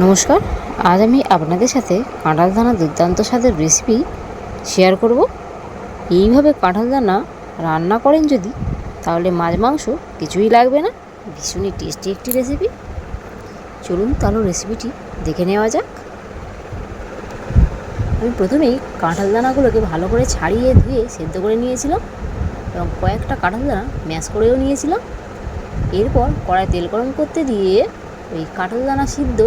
নমস্কার। আজ আমি আপনাদের সাথে কাঁঠাল দানা দুর্দান্ত স্বাদের রেসিপি শেয়ার করব। এইভাবে কাঁঠাল দানা রান্না করেন যদি, তাহলে মাছ মাংস কিছুই লাগবে না। ভীষণই টেস্টি একটি রেসিপি। চলুন তাহলে রেসিপিটি দেখে নেওয়া যাক। আমি প্রথমেই কাঁঠাল দানাগুলোকে ভালো করে ছাড়িয়ে ধুয়ে সেদ্ধ করে নিয়েছিলাম এবং কয়েকটা কাঁঠাল দানা ম্যাশ করেও নিয়েছিলাম। এরপর কড়াই তেল গরম করতে দিয়ে ওই কাঁঠাল দানা সিদ্ধ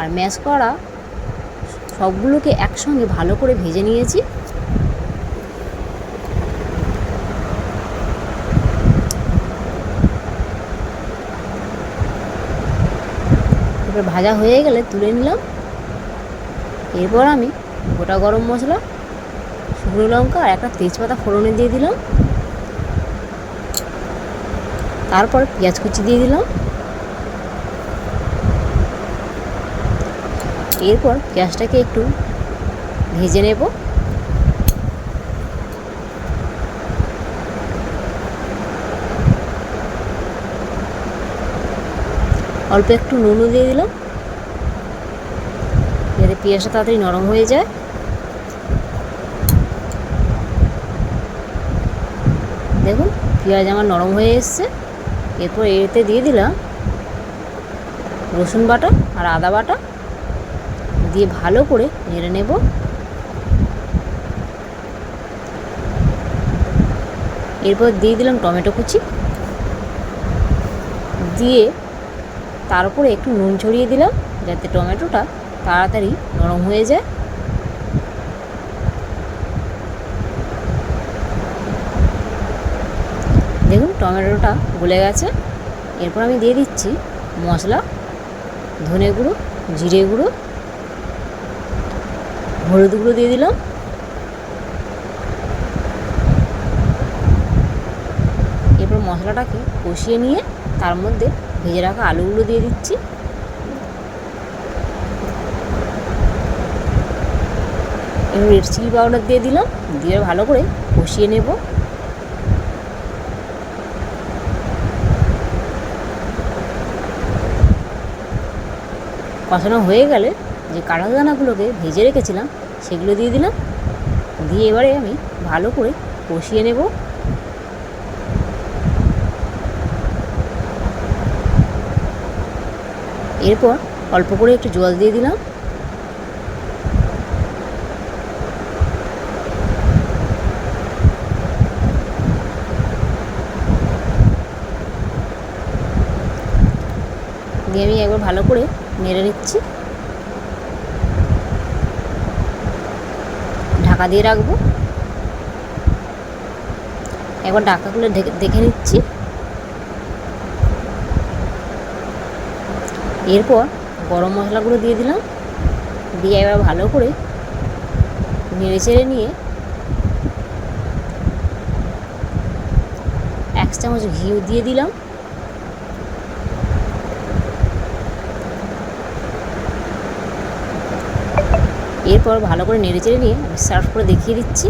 আর ম্যাশ করা সবগুলোকে একসঙ্গে ভালো করে ভেজে নিয়েছি। এবার ভাজা হয়ে গেলে তুলে নিলাম। এরপর আমি গোটা গরম মশলা, শুকনো লঙ্কা আর একটা তেজপাতা ফোড়নে দিয়ে দিলাম। তারপর পেঁয়াজ কুচি দিয়ে দিলাম। এরপর পেঁয়াজটাকে একটু ভেজে নেব। অল্প একটু নুনও দিয়ে দিলাম যাতে পেঁয়াজটা তাড়াতাড়ি নরম হয়ে যায়। দেখুন পেঁয়াজ আমার নরম হয়ে এসছে। এরপর এতে দিয়ে দিলাম রসুন বাটা আর আদা বাটা, দিয়ে ভালো করে নেড়ে নেব। এরপর দিয়ে দিলাম টমেটো কুচি, দিয়ে তার উপরে একটু নুন ছড়িয়ে দিলাম যাতে টমেটোটা তাড়াতাড়ি নরম হয়ে যায়। দেখুন টমেটোটা গলে গেছে। এরপর আমি দিয়ে দিচ্ছি মশলা, ধনে গুঁড়ো, জিরে গুঁড়ো, হলুদ গুঁড়ো দিয়ে দিলাম। এরপর মশলাটাকে কষিয়ে নিয়ে তার মধ্যে ভেজে রাখা আলুগুলো দিয়ে দিচ্ছি। এবার রেড চিলি পাউডার দিয়ে দিলাম, দিয়ে ভালো করে কষিয়ে নেব। কষানো হয়ে গেলে যে কাঁঠাল দানাগুলোকে ভেজে রেখেছিলাম সেগুলো দিয়ে দিলাম, দিয়ে এবারে আমি ভালো করে কষিয়ে নেব। এরপর অল্প করে একটু জল দিয়ে দিলাম। দিয়ে আমি একবার ভালো করে নেড়ে নিচ্ছি। ঢাকা দিয়ে রাখবো। একবার ঢাকা খুলে দেখে নিচ্ছি। এরপর গরম মশলাগুলো দিয়ে দিলাম, দিয়ে এবার ভালো করে নেড়ে চেড়ে নিয়ে 1 চামচ ঘি দিয়ে দিলাম। এরপর ভালো করে নেড়ে চেড়ে নিয়ে সার্ভ করে দেখিয়ে দিচ্ছি।